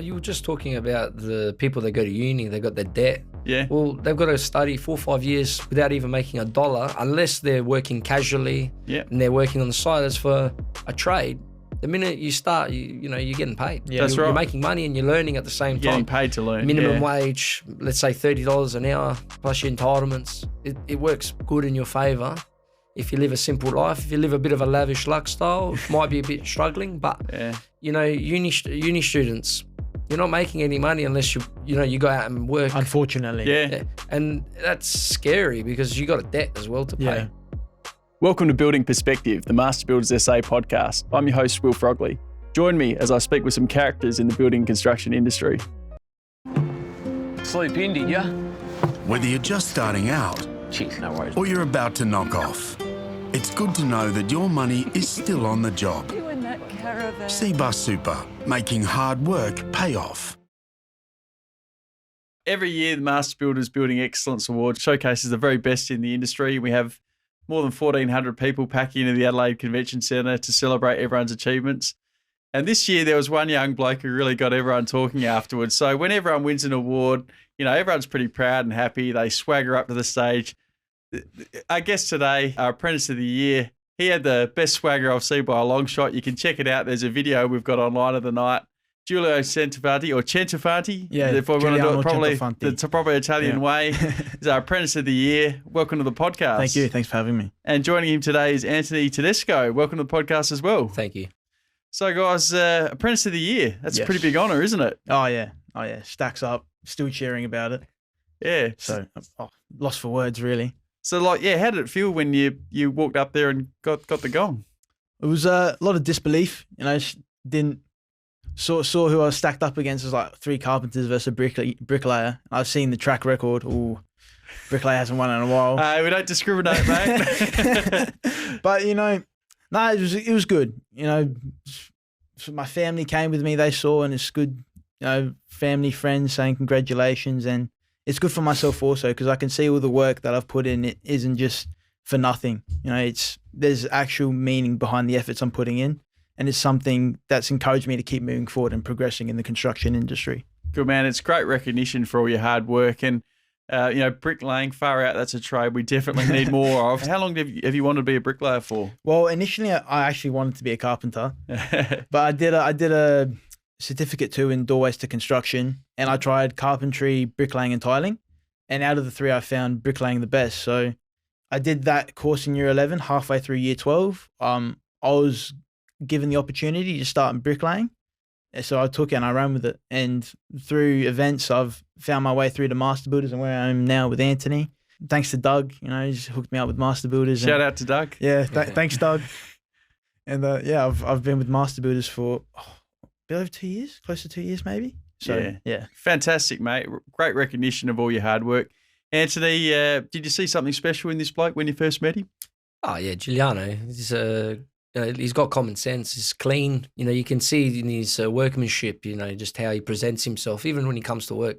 you were just talking about the people that go to uni, they got their debt. Yeah. Well, they've got to study 4 or 5 years without even making $1 unless they're working casually and they're working on the side. As for a trade, the minute you start, you're getting paid. Yeah, that's right. You're making money and you're learning at the same time. Getting paid to learn. Minimum wage, let's say $30 an hour plus your entitlements. It works good in your favour. If you live a simple life, if you live a bit of a lavish lifestyle, it might be a bit struggling. But uni students, you're not making any money unless you go out and work. Unfortunately, yeah. And that's scary because you got a debt as well to pay. Yeah. Welcome to Building Perspective, the Master Builders SA podcast. I'm your host, Will Frogley. Join me as I speak with some characters in the building and construction industry. Sleep in, did ya? Whether you're just starting out Jeez, no worries. or you're about to knock off, it's good to know that your money is still on the job. You in that caravan. C-Bus Super, making hard work pay off. Every year, the Master Builders Building Excellence Award showcases the very best in the industry. We have more than 1,400 people packing into the Adelaide Convention Centre to celebrate everyone's achievements. And this year, there was one young bloke who really got everyone talking afterwards. So when everyone wins an award, everyone's pretty proud and happy. They swagger up to the stage. Our guest today, our Apprentice of the Year, he had the best swagger I've seen by a long shot. You can check it out. There's a video we've got online of the night. Giuliano Centofanti, or Centofanti, if I want to do it probably the proper Italian way, is our Apprentice of the Year. Welcome to the podcast. Thank you. Thanks for having me. And joining him today is Antony Tedesco. Welcome to the podcast as well. Thank you. So, guys, Apprentice of the Year. That's a pretty big honour, isn't it? Oh, yeah. Stacks up. Still cheering about it. Yeah. So, lost for words, really. So, how did it feel when you walked up there and got the gong? It was a lot of disbelief. Didn't saw who I was stacked up against. It was like 3 carpenters versus a bricklayer. I've seen the track record. Ooh, bricklayer hasn't won in a while. We don't discriminate, mate. But no, it was good. So my family came with me. They saw, and it's good. Family, friends saying congratulations, and it's good for myself also because I can see all the work that I've put in. It isn't just for nothing. There's actual meaning behind the efforts I'm putting in. And it's something that's encouraged me to keep moving forward and progressing in the construction industry. Good, man. It's great recognition for all your hard work. And, bricklaying, far out, that's a trade we definitely need more of. How long have you wanted to be a bricklayer for? Well, initially, I actually wanted to be a carpenter. But I did a certificate 2 in doorways to construction. And I tried carpentry, bricklaying, and tiling. And out of the 3, I found bricklaying the best. So I did that course in year 11, halfway through year 12. I was given the opportunity to start in bricklaying. So I took it and I ran with it. And through events, I've found my way through to Master Builders and where I am now with Antony. Thanks to Doug, he's hooked me up with Master Builders. Shout out to Doug. Yeah, thanks, Doug. And I've been with Master Builders for a bit over 2 years, close to 2 years maybe. So, yeah. Fantastic, mate. Great recognition of all your hard work. Antony, did you see something special in this bloke when you first met him? Oh, yeah, Giuliano. He's got common sense. He's clean. You can see in his workmanship, just how he presents himself. Even when he comes to work,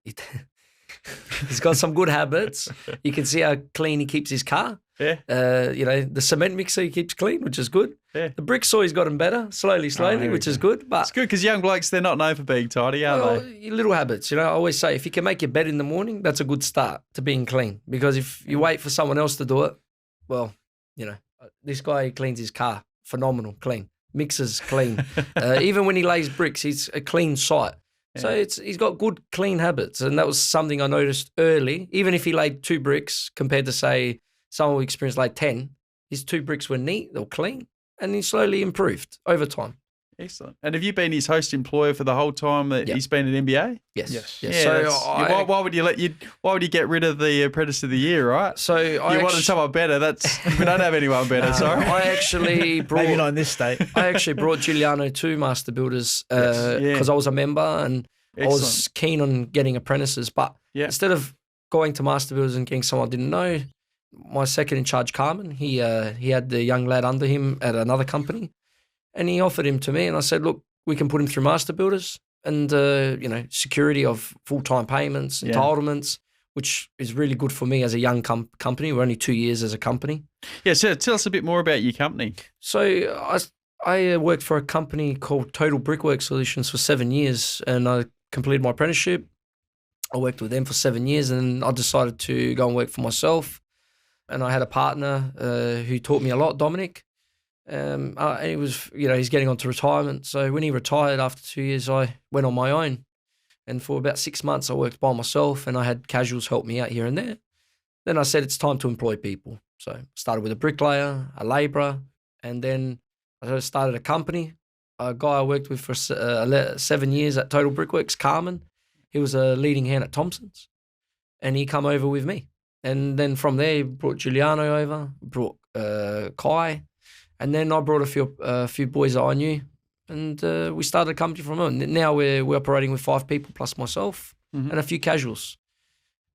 he's got some good habits. You can see how clean he keeps his car. Yeah. The cement mixer he keeps clean, which is good. Yeah. The brick saw he's gotten better, slowly, which is good. But it's good because young blokes, they're not known for being tidy, are they? Little habits. I always say if you can make your bed in the morning, that's a good start to being clean. Because if you wait for someone else to do it, well, this guy cleans his car, phenomenal, clean. Mixers clean. Even when he lays bricks, he's a clean site. Yeah. So he's got good, clean habits. And that was something I noticed early. Even if he laid 2 bricks compared to, say, someone who experienced like 10, his 2 bricks were neat, they were clean, and he slowly improved over time. Excellent. And have you been his host employer for the whole time that he's been at MBA? Yes. Yeah, so why would you get rid of the Apprentice of the Year, right? So you wanted someone better. We don't have anyone better. Sorry. I actually brought maybe not in this state. I actually brought Giuliano to Master Builders because I was a member and I was keen on getting apprentices. But instead of going to Master Builders and getting someone I didn't know, my second in charge, Carmen, he had the young lad under him at another company. And he offered him to me, and I said, look, we can put him through Master Builders and, security of full-time payments, entitlements, which is really good for me as a young company. We're only 2 years as a company. Yeah, so tell us a bit more about your company. So I worked for a company called Total Brickwork Solutions for 7 years, and I completed my apprenticeship. I worked with them for 7 years, and I decided to go and work for myself. And I had a partner who taught me a lot, Dominic. And he was, he's getting on to retirement. So when he retired after 2 years, I went on my own. And for about 6 months, I worked by myself, and I had casuals help me out here and there. Then I said it's time to employ people. So I started with a bricklayer, a labourer, and then I started a company. A guy I worked with for 7 years at Total Brickworks, Carmen, he was a leading hand at Thompson's, and he come over with me. And then from there, he brought Giuliano over, brought Kai, and then I brought a few boys that I knew, and we started a company from him. Now we're operating with 5 people plus myself and a few casuals.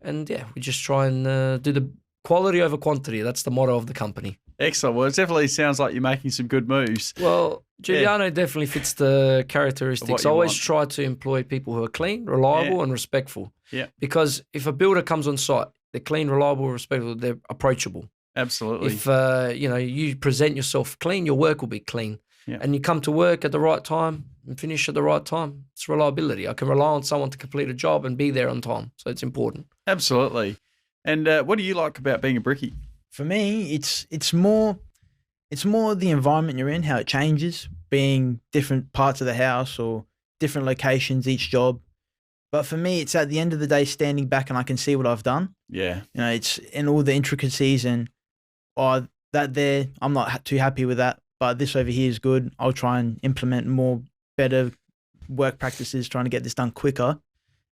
And yeah, we just try and do the quality over quantity. That's the motto of the company. Excellent. Well, it definitely sounds like you're making some good moves. Well, Giuliano definitely fits the characteristics. I always try to employ people who are clean, reliable, and respectful. Yeah. Because if a builder comes on site, they're clean, reliable, respectful, they're approachable. Absolutely. If you present yourself clean, your work will be clean. Yeah. And you come to work at the right time and finish at the right time. It's reliability. I can rely on someone to complete a job and be there on time. So it's important. Absolutely. And what do you like about being a brickie? For me, it's more the environment you're in, how it changes, being different parts of the house or different locations each job. But for me, it's at the end of the day standing back and I can see what I've done. Yeah. It's in all the intricacies and that there, I'm not too happy with that, but this over here is good. I'll try and implement better work practices, trying to get this done quicker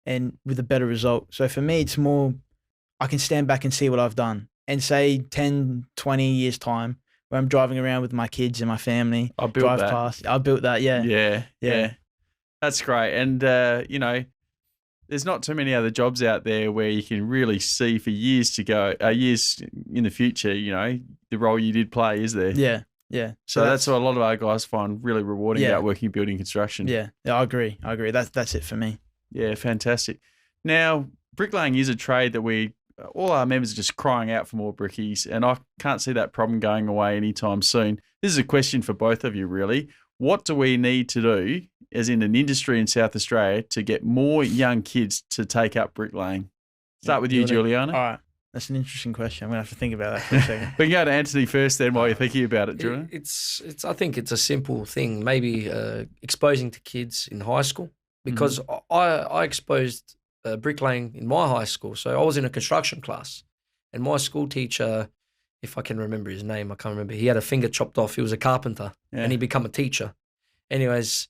and with a better result. So for me, it's more, I can stand back and see what I've done. And say 10, 20 years time where I'm driving around with my kids and my family. I built that. Past. I built that, yeah. Yeah. That's great. And, there's not too many other jobs out there where you can really see for years years in the future, the role you did play, is there? Yeah. So that's what a lot of our guys find really rewarding about working in building construction. Yeah, I agree. That's it for me. Yeah, fantastic. Now, bricklaying is a trade that all our members are just crying out for more brickies, and I can't see that problem going away anytime soon. This is a question for both of you, really. What do we need to do, as in an industry in South Australia, to get more young kids to take up bricklaying? Start with you, Giuliano. All right. That's an interesting question. I'm going to have to think about that for a second. We can go to Anthony first then while you're thinking about it, Giuliano. I think it's a simple thing, maybe exposing to kids in high school, because I exposed bricklaying in my high school. So I was in a construction class, and my school teacher, if I can remember his name, I can't remember. He had a finger chopped off. He was a carpenter, and he became a teacher. Anyways,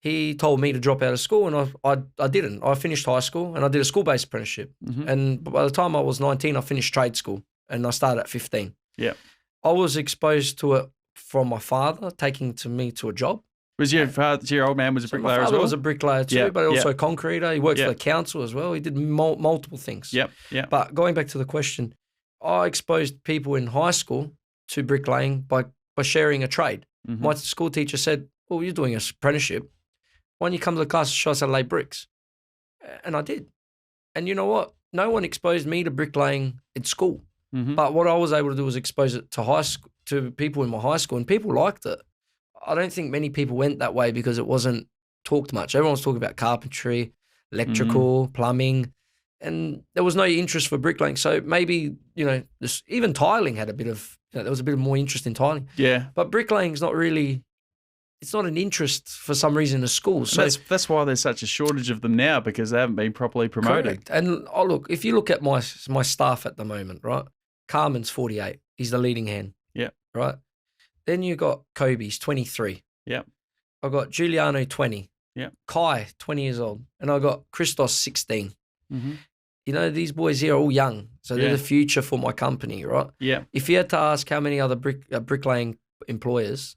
he told me to drop out of school, and I didn't. I finished high school, and I did a school-based apprenticeship. And by the time I was 19, I finished trade school, and I started at 15. Yeah, I was exposed to it from my father taking me to a job. Was your old man was a bricklayer as well? My father was a bricklayer too, but also a concreter. He worked for the council as well. He did multiple things. Yeah. But going back to the question, I exposed people in high school to bricklaying by sharing a trade. My school teacher said, well, you're doing an apprenticeship. Why don't you come to the class and show us how to lay bricks? And I did. And you know what? No one exposed me to bricklaying at school. But what I was able to do was expose it to people in my high school, and people liked it. I don't think many people went that way because it wasn't talked much. Everyone was talking about carpentry, electrical, plumbing, and there was no interest for bricklaying. So maybe, even tiling had a bit of, there was a bit more interest in tiling. Yeah. But bricklaying's not really, it's not an interest for some reason in the schools. So that's why there's such a shortage of them now, because they haven't been properly promoted. Correct. And if you look at my staff at the moment, right? Carmen's 48. He's the leading hand. Yeah. Right? Then you got Kobe's 23. Yeah. I got Giuliano 20. Yeah. Kai 20 years old, and I got Christos 16. These boys here are all young, so they're the future for my company, right? Yeah. If you had to ask how many other bricklaying employers,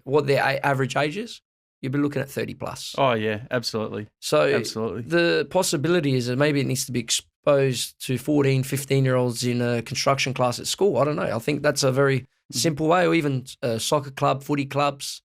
what their average age is, you'd be looking at 30 plus. Oh yeah, absolutely. So absolutely, the possibility is that maybe it needs to be exposed to 14, 15-year-olds in a construction class at school. I don't know. I think that's a very simple way, or even soccer club, footy clubs.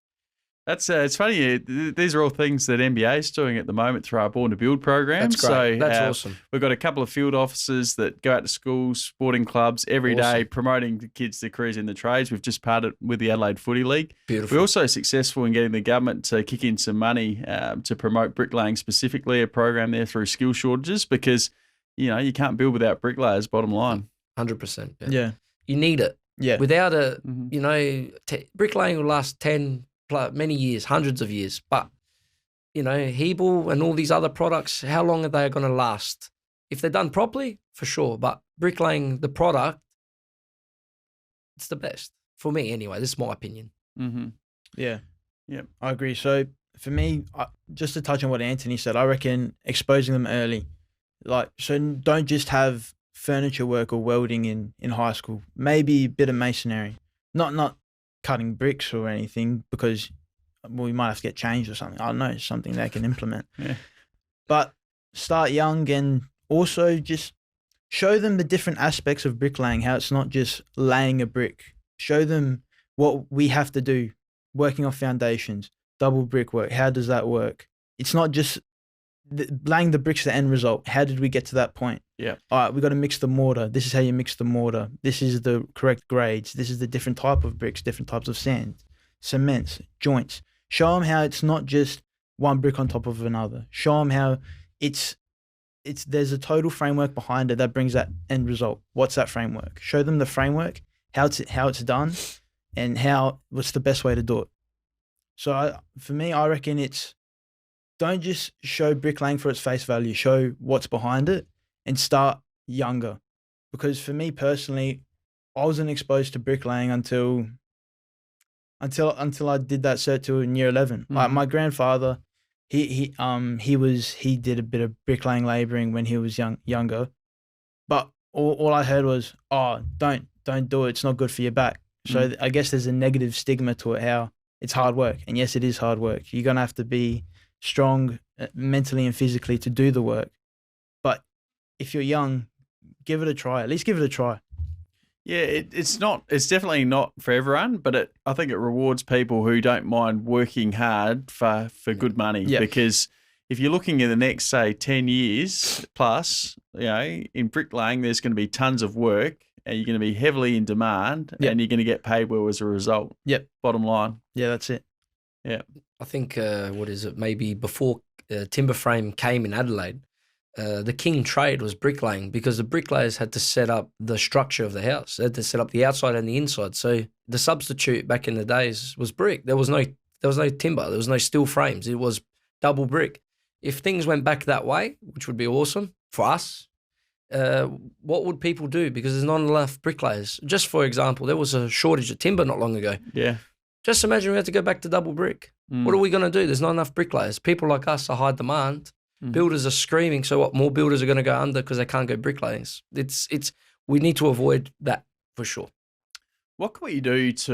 That's it's funny. These are all things that NBA is doing at the moment through our Born to Build program. That's great. So That's awesome. We've got a couple of field officers that go out to schools, sporting clubs every day, promoting the kids to careers in the trades. We've just partnered with the Adelaide Footy League. Beautiful. We're also successful in getting the government to kick in some money to promote bricklaying specifically, a program there through skill shortages, because you can't build without bricklayers. Bottom line, 100%. Yeah. You need it. Yeah. Without it, bricklaying will last 10 plus many years, hundreds of years. But Hebel and all these other products, how long are they going to last? If they're done properly, for sure. But bricklaying, the product, it's the best for me anyway. This is my opinion. Mm-hmm. Yeah. Yeah. I agree. So for me, just to touch on what Antony said, I reckon exposing them early. So don't just have furniture work or welding in high school. Maybe a bit of masonry. Not cutting bricks or anything, because we might have to get changed or something. I don't know, something they can implement. Yeah. But start young, and also just show them the different aspects of bricklaying, how it's not just laying a brick. Show them what we have to do, working off foundations, double brickwork. How does that work? It's not just laying the bricks, the end result. How did we get to that point? Yeah. All right, we got to mix the mortar. This is how you mix the mortar. This is the correct grades. This is the different type of bricks, different types of sand, cements, joints. Show them how it's not just one brick on top of another. Show them how there's a total framework behind it that brings that end result. What's that framework? Show them the framework, how it's done, and what's the best way to do it. So for me, I reckon don't just show bricklaying for its face value. Show what's behind it and start younger. Because for me personally, I wasn't exposed to bricklaying until I did that cert to in year 11. Mm-hmm. Like my grandfather, he did a bit of bricklaying labouring when he was younger, but all I heard was, don't do it. It's not good for your back. So I guess there's a negative stigma to it, how it's hard work. And yes, it is hard work. You're gonna have to be strong mentally and physically to do the work. But if you're young, give it a try. At least give it a try. Yeah, it's definitely not for everyone, but I think it rewards people who don't mind working hard for good money. Yeah. Because if you're looking in the next, say, 10 years plus, in bricklaying, there's going to be tons of work and you're going to be heavily in demand and you're going to get paid well as a result. Yep. Bottom line. Yeah, that's it. Yeah. I think, maybe before timber frame came in Adelaide, the king trade was bricklaying, because the bricklayers had to set up the structure of the house. They had to set up the outside and the inside. So the substitute back in the days was brick. There was no timber. There was no steel frames. It was double brick. If things went back that way, which would be awesome for us, what would people do? Because there's not enough bricklayers. Just for example, there was a shortage of timber not long ago. Yeah. Just imagine we had to go back to double brick. What are we going to do? There's not enough bricklayers. People like us are high demand. Builders are screaming. So what? More builders are going to go under because they can't go bricklaying. We need to avoid that for sure. What can we do it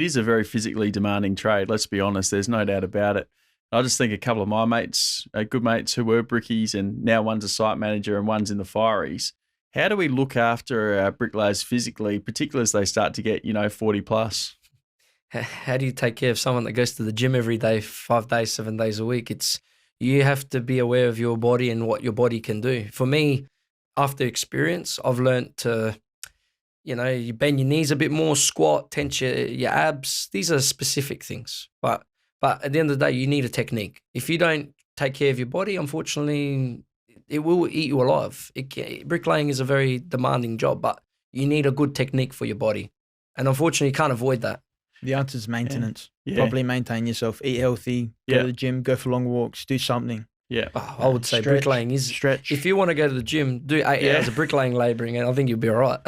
is a very physically demanding trade. Let's be honest. There's no doubt about it. I just think a couple of my mates, good mates who were brickies, and now one's a site manager and one's in the fireys. How do we look after our bricklayers physically, particularly as they start to get, 40 plus? How do you take care of someone that goes to the gym every day, 5 days, 7 days a week? You have to be aware of your body and what your body can do. For me, after experience, I've learned to, you bend your knees a bit more, squat, tense your abs. These are specific things. But at the end of the day, you need a technique. If you don't take care of your body, unfortunately, it will eat you alive. Bricklaying is a very demanding job, but you need a good technique for your body. And unfortunately, you can't avoid that. The answer is maintenance. Yeah. Properly maintain yourself. Eat healthy. Go to the gym. Go for long walks. Do something. Yeah. I would say bricklaying is stretch. If you want to go to the gym, do 8 hours of bricklaying labouring, and I think you'll be all right.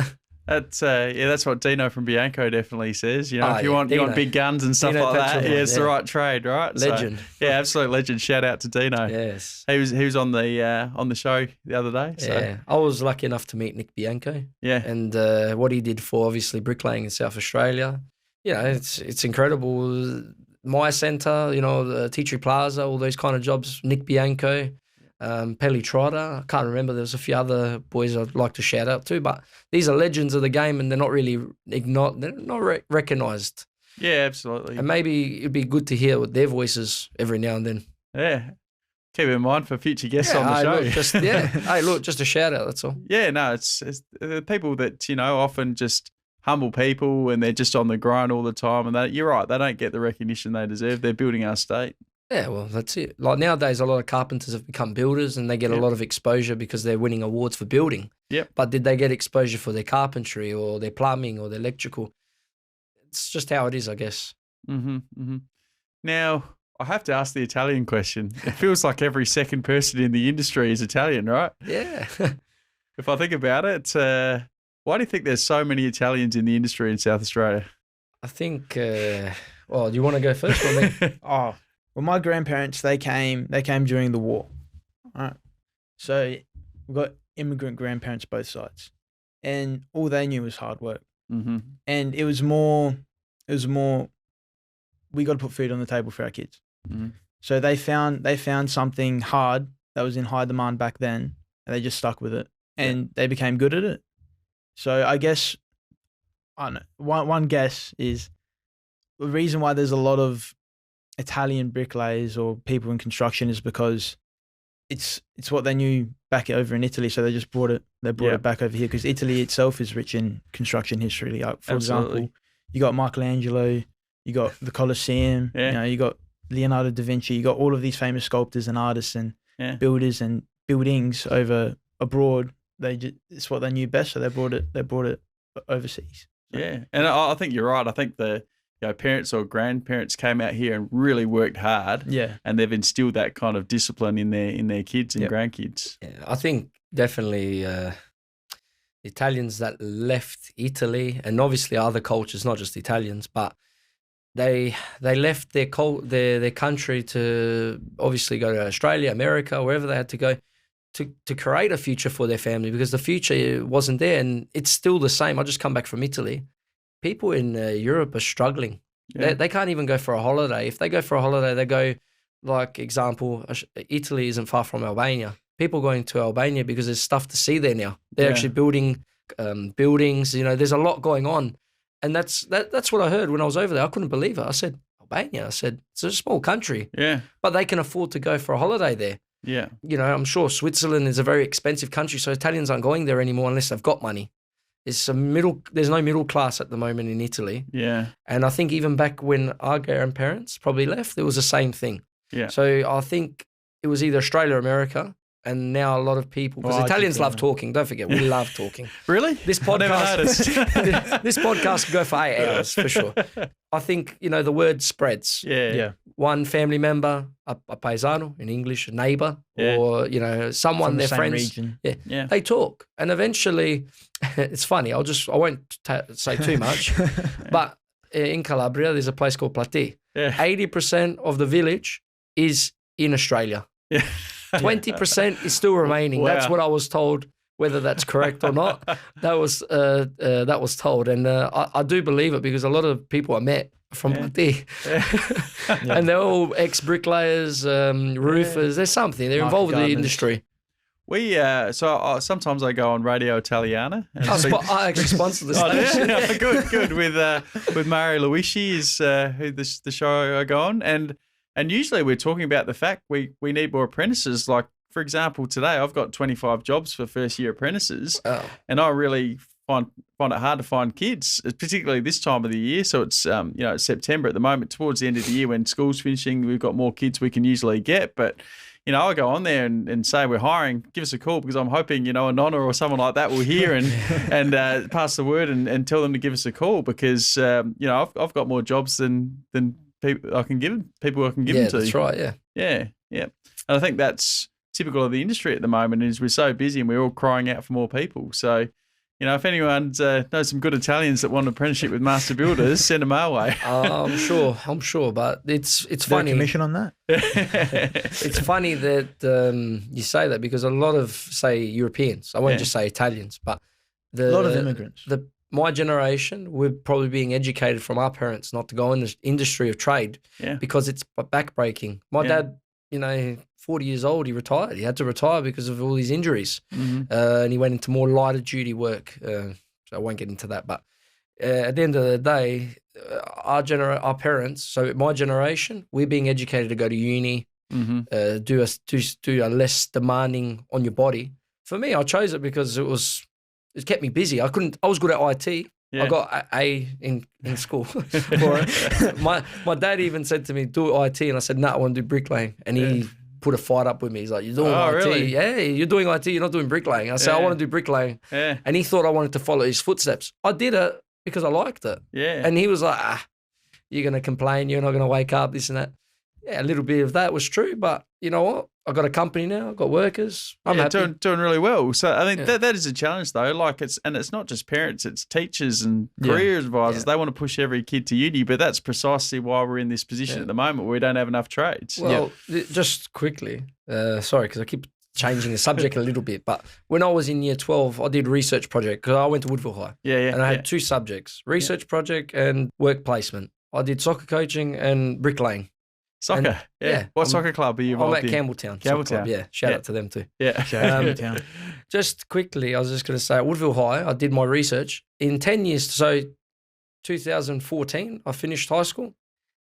That's what Dino from Bianco definitely says. If you want big guns and stuff like that, it's the right trade, right? Legend. So, absolute legend. Shout out to Dino. Yes. He was on the show the other day. So. Yeah. I was lucky enough to meet Nick Bianco. Yeah. And what he did for obviously bricklaying in South Australia. It's incredible. My Centre, the Tea Tree Plaza, all those kind of jobs. Nick Bianco, Pelly Trotter. I can't remember. There's a few other boys I'd like to shout out to, but these are legends of the game, and they're not really recognised. Yeah, absolutely. And maybe it'd be good to hear their voices every now and then. Yeah. Keep in mind for future guests on the hey, show. Look, hey, look, just a shout out, that's all. Yeah, no, it's the people that, often just humble people and they're just on the grind all the time. And you're right, they don't get the recognition they deserve. They're building our state. Yeah, well, that's it. Like nowadays, a lot of carpenters have become builders and they get a lot of exposure because they're winning awards for building. Yep. But did they get exposure for their carpentry or their plumbing or their electrical? It's just how it is, I guess. Mm-hmm, mm-hmm. Now, I have to ask the Italian question. It feels like every second person in the industry is Italian, right? Yeah. If I think about it, why do you think there's so many Italians in the industry in South Australia? I think, well, do you want to go first or me? Oh, well, my grandparents, they came during the war. All right. So we've got immigrant grandparents both sides. And all they knew was hard work. Mm-hmm. And it was more, we got to put food on the table for our kids. Mm-hmm. So they found something hard that was in high demand back then, and they just stuck with it, and they became good at it. So I guess, I don't know, one guess is the reason why there's a lot of Italian bricklayers or people in construction is because it's what they knew back over in Italy, so they just brought it back over here because Italy itself is rich in construction history. Like, for example, you got Michelangelo, you got the Colosseum, you got Leonardo da Vinci, you got all of these famous sculptors and artists and builders and buildings over abroad. It's what they knew best, so they brought it overseas. So. Yeah, and I think you're right. I think the parents or grandparents came out here and really worked hard. Yeah, and they've instilled that kind of discipline in their kids and grandkids. Yeah, I think definitely Italians that left Italy and obviously other cultures, not just Italians, but they left their country to obviously go to Australia, America, wherever they had to go to create a future for their family because the future wasn't there, and it's still the same. I just come back from Italy. People in Europe are struggling. Yeah. They can't even go for a holiday. If they go for a holiday, they go, like example, Italy isn't far from Albania. People going to Albania because there's stuff to see there now. They're actually building buildings. There's a lot going on. And that's what I heard when I was over there. I couldn't believe it. I said, Albania. I said, it's a small country. Yeah. But they can afford to go for a holiday there. Yeah. I'm sure Switzerland is a very expensive country, so Italians aren't going there anymore unless they've got money. There's no middle class at the moment in Italy. Yeah. And I think even back when our grandparents probably left, it was the same thing. Yeah. So I think it was either Australia or America. And now a lot of people, because Italians love talking. Don't forget, we love talking. Really? This podcast, this podcast could go for 8 hours for sure. I think the word spreads. Yeah. One family member, a paesano in English, a neighbor, or someone from their the friends. Region. Yeah. They talk, and eventually, it's funny. I won't say too much, but in Calabria, there's a place called Platì. 80% of the village is in Australia. Yeah. 20% is still remaining. Wow. That's what I was told. Whether that's correct or not, that was told, and I do believe it because a lot of people I met from Bricky, and they're all ex-bricklayers, roofers. There's something they're involved in the industry. We sometimes I go on Radio Italiana. And I actually sponsor this station. Good with Mario Luigi is who the show I go on, and usually we're talking about the fact we need more apprentices. Like, for example, today I've got 25 jobs for first year apprentices, and I really find it hard to find kids, particularly this time of the year. So it's it's September at the moment, towards the end of the year when school's finishing, we've got more kids we can usually get. But I go on there and say we're hiring, give us a call, because I'm hoping a Nonna or someone like that will hear and pass the word and tell them to give us a call, because I've got more jobs than people I can give them to. Yeah, that's right. Yeah. And I think that's typical of the industry at the moment, is we're so busy and we're all crying out for more people. So, if anyone knows some good Italians that want an apprenticeship with master builders, send them our way. I'm sure, but it's funny. Commission on that. It's funny that you say that, because a lot of, say, Europeans, I won't just say Italians, but a lot of immigrants. My generation, we're probably being educated from our parents not to go in the industry of trade because it's backbreaking. My dad, 40 years old, he retired. He had to retire because of all these injuries. Mm-hmm. And he went into more lighter duty work. So I won't get into that. But at the end of the day, our parents, so my generation, we're being educated to go to uni, do a less demanding on your body. For me, I chose it because it kept me busy. I was good at IT. Yeah. I got A in school for it. My dad even said to me, do IT, and I said, no, I want to do bricklaying. And he put a fight up with me. He's like, you're doing IT. Really? Yeah, you're doing IT, you're not doing bricklaying. I said, I want to do bricklaying. Yeah. And he thought I wanted to follow his footsteps. I did it because I liked it. Yeah. And he was like, you're going to complain, you're not going to wake up, this and that. Yeah, a little bit of that was true, but you know what? I got a company now. I've got workers. I'm happy. Doing really well. So I think that is a challenge though. Like it's not just parents, it's teachers and career advisors. They want to push every kid to uni, but that's precisely why we're in this position at the moment where we don't have enough trades. Well, just quickly, sorry, because I keep changing the subject a little bit, but when I was in year 12, I did research project because I went to Woodville High. And I had 2 subjects, research project and work placement. I did soccer coaching and bricklaying. Soccer, What soccer club are you involved in? I'm at Campbelltown. Shout out to them too. Yeah. Campbelltown. Just quickly, I was just going to say, at Woodville High, I did my research. In 10 years, so 2014, I finished high school.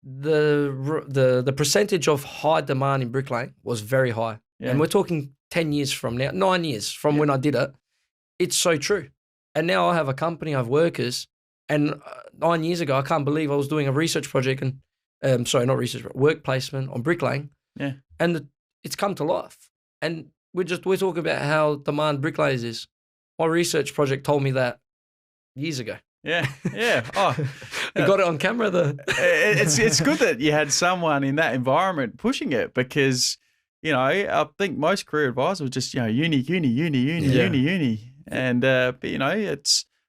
The percentage of high demand in bricklaying was very high. Yeah. And we're talking 10 years from now, 9 years from when I did it. It's so true. And now I have a company, I have workers. And 9 years ago, I can't believe I was doing a research project and not research, but work placement on bricklaying. Yeah. And it's come to life. And we're talking about how demand bricklayers is. My research project told me that years ago. Yeah. Oh, you got it on camera. It's good that you had someone in that environment pushing it because, you know, I think most career advisors were just, you know, uni. And, but, you know,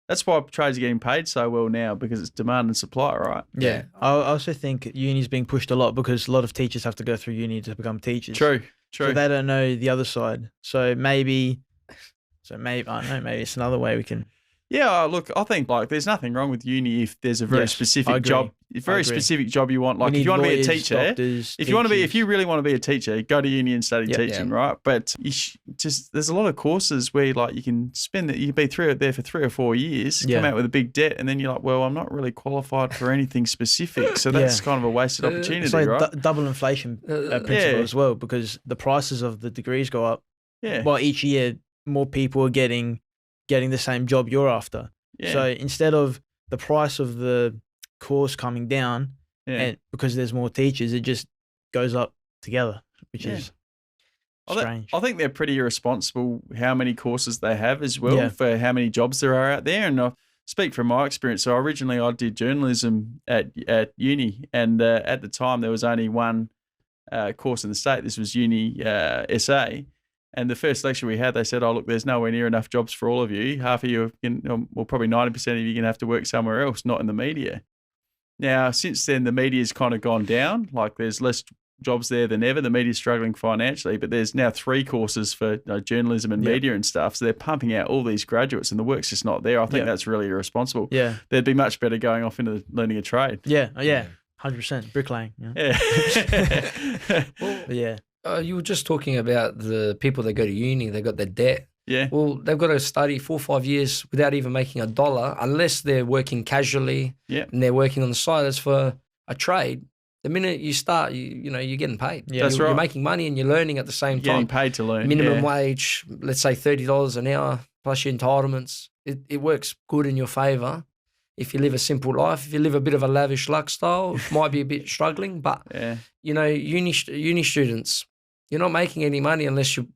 that's why trades are getting paid so well now because it's demand and supply, right? Yeah. I also think uni's being pushed a lot because a lot of teachers have to go through uni to become teachers. True. So they don't know the other side. So maybe I don't know, maybe it's another way we can. Yeah, look, I think like there's nothing wrong with uni if there's a very specific job, specific job you want. Like if you want to be a teacher, doctors, if you really want to be a teacher, go to uni and study teaching, right? But there's a lot of courses where like you can be there for 3 or 4 years, come out with a big debt, and then you're like, well, I'm not really qualified for anything specific, so that's kind of a wasted opportunity, it's like right? Double inflation principle as well, because the prices of the degrees go up. Yeah. Well, each year more people are getting the same job you're after. Yeah. So instead of the price of the course coming down, and because there's more teachers, it just goes up together, which is strange. I think they're pretty irresponsible how many courses they have as well for how many jobs there are out there. And I speak from my experience. So originally I did journalism at uni, and at the time there was only one course in the state. This was Uni SA. And the first lecture we had, they said, oh, look, there's nowhere near enough jobs for all of you. Half of you, probably 90% of you are going to have to work somewhere else, not in the media. Now, since then, the media's kind of gone down. Like there's less jobs there than ever. The media's struggling financially, but there's now 3 courses for journalism and media and stuff. So they're pumping out all these graduates and the work's just not there. I think that's really irresponsible. Yeah. They'd be much better going off into learning a trade. Yeah. 100%. Bricklaying. Yeah. You were just talking about the people that go to uni, they got their debt. Yeah. Well, they've got to study 4 or 5 years without even making $1 unless they're working casually and they're working on the side. As for a trade, the minute you start, you're getting paid. Yeah, that's right. You're making money and you're learning at the same time. Getting paid to learn. Minimum wage, let's say $30 an hour plus your entitlements. It works good in your favour. If you live a simple life, if you live a bit of a lavish lifestyle, it might be a bit struggling. But, uni students, you're not making any money unless you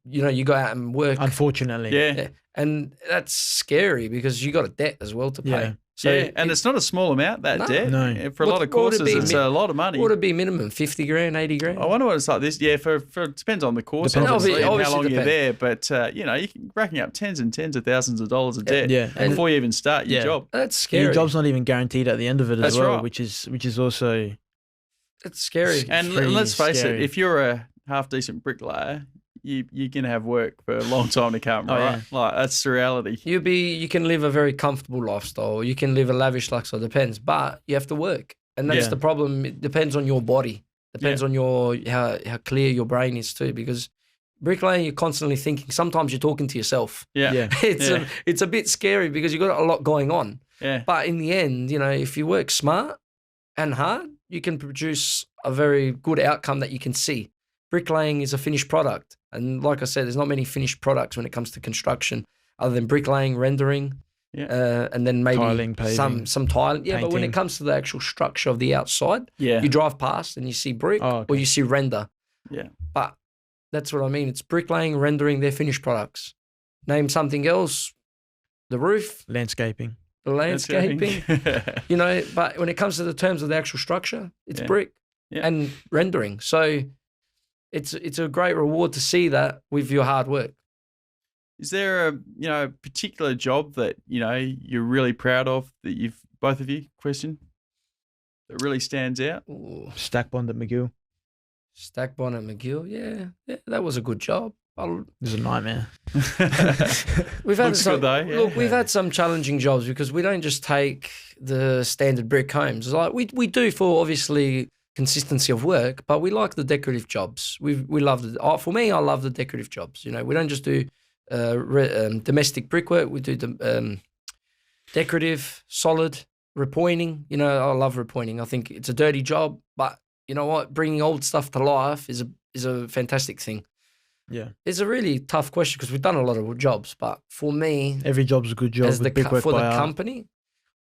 go out and work. Unfortunately. Yeah. And that's scary because you got a debt as well to pay. Yeah. So and it's not a small amount, that debt. No. For a lot of courses, it's a lot of money. What would it be minimum? 50 grand, 80 grand? I wonder what it's like this. Yeah, for it depends on the course, obviously, and how long you're there. But, you can racking up tens and tens of thousands of dollars of debt before you even start your job. That's scary. Your job's not even guaranteed at the end of it as well, which is also... It's scary. And let's face it, if you're a half-decent bricklayer, you're going to have work for a long time to come, right? Like, that's the reality. You can live a very comfortable lifestyle. You can live a lavish lifestyle, depends. But you have to work. And that's the problem. It depends on your body. Depends on how clear your brain is too. Because bricklaying, you're constantly thinking. Sometimes you're talking to yourself. Yeah. It's a bit scary because you've got a lot going on. Yeah. But in the end, if you work smart and hard, you can produce a very good outcome that you can see. Bricklaying is a finished product. And like I said, there's not many finished products when it comes to construction other than bricklaying, rendering, and then maybe Tiling, paving, some tiling. Yeah, but when painting. it comes to the actual structure of the outside, Yeah. you drive past and you see brick or you see render. Yeah. But that's what I mean. It's bricklaying, rendering, they're finished products. Name something else, the roof, Landscaping. the landscaping, but when it comes to the terms of the actual structure, it's brick and rendering. So it's a great reward to see that with your hard work. Is there a particular job that you're really proud of that you've both of you that really stands out? Ooh, Stack bond at McGill. Stack bond at McGill, yeah, that was a good job. It was a nightmare. We've had Looks some, good though, yeah. Look, we've had some challenging jobs because we don't just take the standard brick homes. Like we do for obviously consistency of work, but we like the decorative jobs. We love for me, I love the decorative jobs. We don't just do domestic brickwork. We do decorative, solid repointing. I love repointing. I think it's a dirty job, but you know what? Bringing old stuff to life is a fantastic thing. Yeah. It's a really tough question because we've done a lot of jobs, but for me, Every job's a good job. as with brickwork for by the art. company,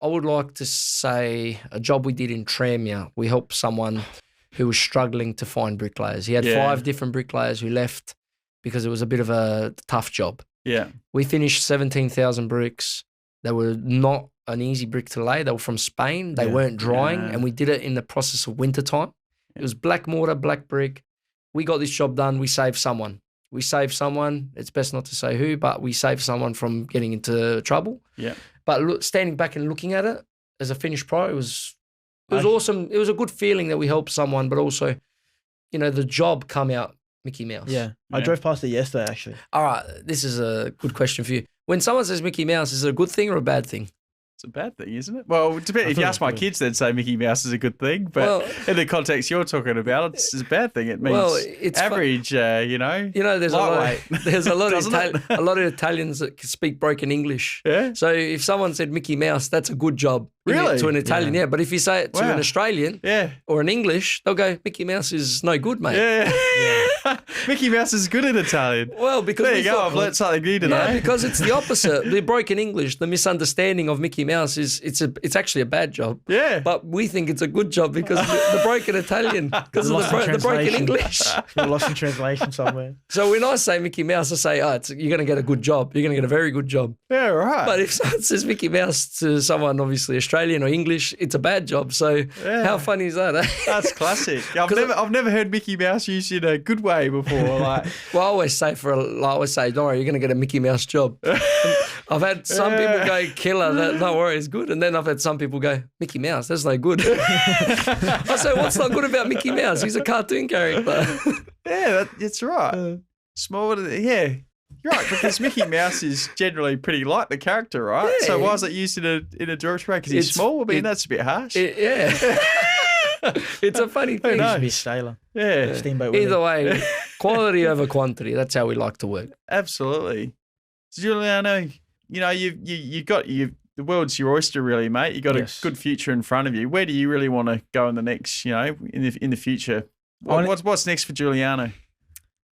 I would like to say a job we did in Tranmere. We helped someone who was struggling to find bricklayers. He had 5 different bricklayers who left because it was a bit of a tough job. Yeah. We finished 17,000 bricks. They were not an easy brick to lay. They were from Spain. They weren't drying, and we did it in the process of wintertime. It was black mortar, black brick. We got this job done. We saved someone. It's best not to say who, but we saved someone from getting into trouble. Yeah. But standing back and looking at it as a finished product, it was awesome. It was a good feeling that we helped someone, but also, the job come out Mickey Mouse. Yeah. I drove past it yesterday, actually. All right, this is a good question for you. When someone says Mickey Mouse, is it a good thing or a bad thing? It's a bad thing, isn't it? Well, if you ask my kids, they'd say Mickey Mouse is a good thing. But in the context you're talking about, it's a bad thing. It means it's average, there's lightweight. there's a lot of Doesn't it? a lot of Italians that can speak broken English. Yeah. So if someone said Mickey Mouse, that's a good job. Really? To an Italian, yeah. But if you say it to Wow. an Australian Yeah. or an English, they'll go, Mickey Mouse is no good, mate. Yeah. Mickey Mouse is good in Italian. Well, because There we you go. thought- I've learnt something new today. No, because it's the opposite. The broken English, the misunderstanding of Mickey Mouse is it's actually a bad job. Yeah. But we think it's a good job because the broken Italian, because of Lost in the broken translation. English. You're lost in translation somewhere. So when I say Mickey Mouse, I say, you're going to get a good job. You're going to get a very good job. Yeah, right. But if someone says Mickey Mouse to someone, obviously Australian or English, it's a bad job. So how funny is that? Eh? That's classic. I've never heard Mickey Mouse used in a good way before. Like, Well, I always say don't worry, you're going to get a Mickey Mouse job. I've had some people go, killer, don't worry, it's good. And then I've had some people go, Mickey Mouse, that's no good. I say, what's not good about Mickey Mouse? He's a cartoon character. yeah, that's right. Small, yeah. You're right, because Mickey Mouse is generally pretty light, the character, right? Yeah. So why is it used in a derogatory way? Because he's small? I mean, that's a bit harsh. Yeah. It's a funny thing. knows? Used to be a sailor. yeah, Steamboat Either Willie. way, quality over quantity. That's how we like to work. absolutely. So, Giuliano, you've got the world's your oyster, really, mate. You got Yes. a good future in front of you. Where do you really want to go in the next, in the future? What's next for Giuliano?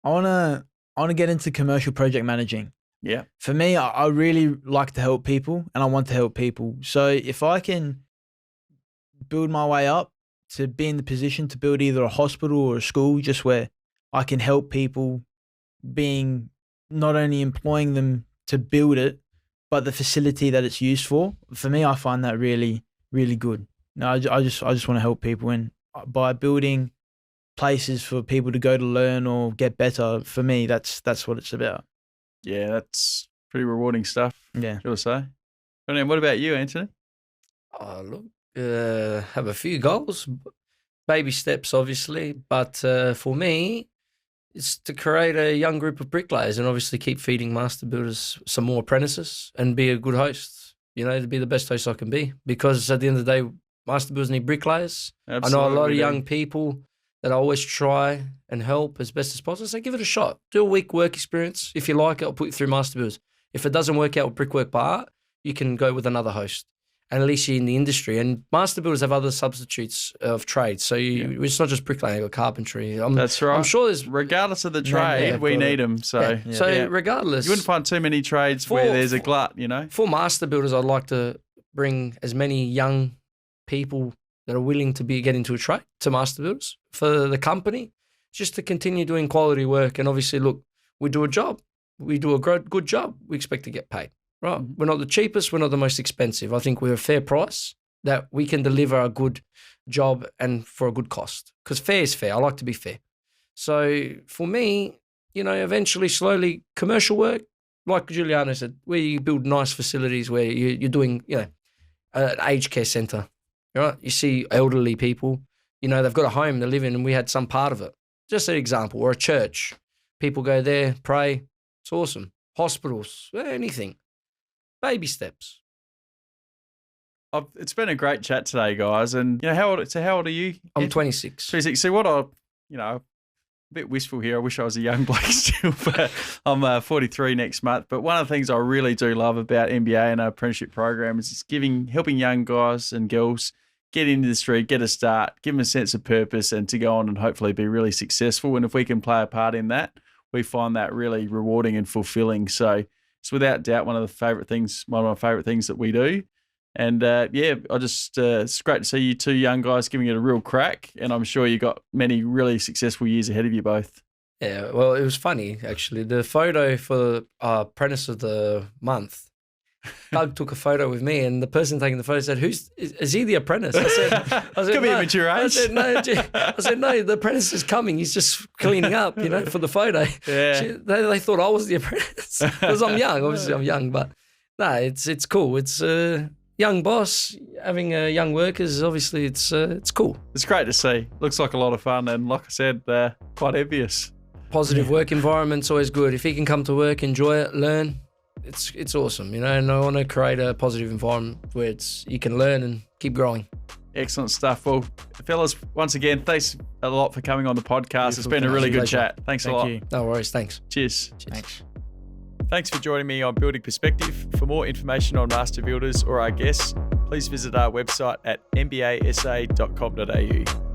I wanna get into commercial project managing. Yeah, For me, I really like to help people and I want to help people. So if I can build my way up to be in the position to build either a hospital or a school, just where I can help people, being not only employing them to build it, but the facility that it's used for me, I find that really, really good. No, I just want to help people, and by building places for people to go to learn or get better, for me, that's what it's about. yeah, that's pretty rewarding stuff. Yeah. Got to say. And then what about you, Anthony? Oh, look, have a few goals, baby steps, obviously. But for me, it's to create a young group of bricklayers and obviously keep feeding master builders some more apprentices and be a good host, to be the best host I can be. Because at the end of the day, master builders need bricklayers. I know a lot of young people that I always try and help as best as possible. So give it a shot. Do a week work experience. If you like it, I'll put you through master builders. If it doesn't work out with Brickwork by Art, you can go with another host. and at least you're in the industry. And master builders have other substitutes of trades. So it's not just bricklaying or carpentry. That's right. I'm sure there's... Regardless of the trade, we need them. So, regardless... You wouldn't find too many trades where there's a glut, you know? For master builders, I'd like to bring as many young people that are willing to get into a trade to master builders for the company, just to continue doing quality work. And obviously, look, we do a job. We do a good job. We expect to get paid. Right. We're not the cheapest. We're not the most expensive. I think we're a fair price that we can deliver a good job and for a good cost. Because fair is fair. I like to be fair. So for me, eventually, slowly, commercial work, like Giuliano said, where you build nice facilities where you're doing, an aged care centre. Right. You see elderly people, they've got a home to live in and we had some part of it. Just an example. Or a church. People go there, pray. It's awesome. Hospitals, anything. Baby steps. It's been a great chat today, guys. And how old are you? I'm 26. 26. So what a bit wistful here. I wish I was a young bloke still, but I'm 43 next month. But one of the things I really do love about MBA and our apprenticeship program is helping young guys and girls get into the industry, get a start, give them a sense of purpose, and to go on and hopefully be really successful. And if we can play a part in that, we find that really rewarding and fulfilling. So it's without doubt one of my favourite things that we do. And it's great to see you two young guys giving it a real crack. And I'm sure you got many really successful years ahead of you both. Yeah, well, it was funny, actually. The photo for Apprentice of the Month, Doug took a photo with me, and the person taking the photo said, is he the apprentice? I said, could be a mature age. I said, no, the apprentice is coming. He's just cleaning up, for the photo. Yeah. They thought I was the apprentice because I'm young. Obviously, I'm young, but no, it's cool. It's a young boss having young workers. Obviously, it's cool. It's great to see. Looks like a lot of fun, and like I said, quite envious. Positive work environment's always good. If he can come to work, enjoy it, learn. It's awesome, and I want to create a positive environment where you can learn and keep growing. Excellent stuff. Well, fellas, once again, thanks a lot for coming on the podcast. It's been a really good chat. Thanks a lot. You. No worries. Thanks. Cheers. Thanks. Thanks for joining me on Building Perspective. For more information on master builders or our guests, please visit our website at mbasa.com.au.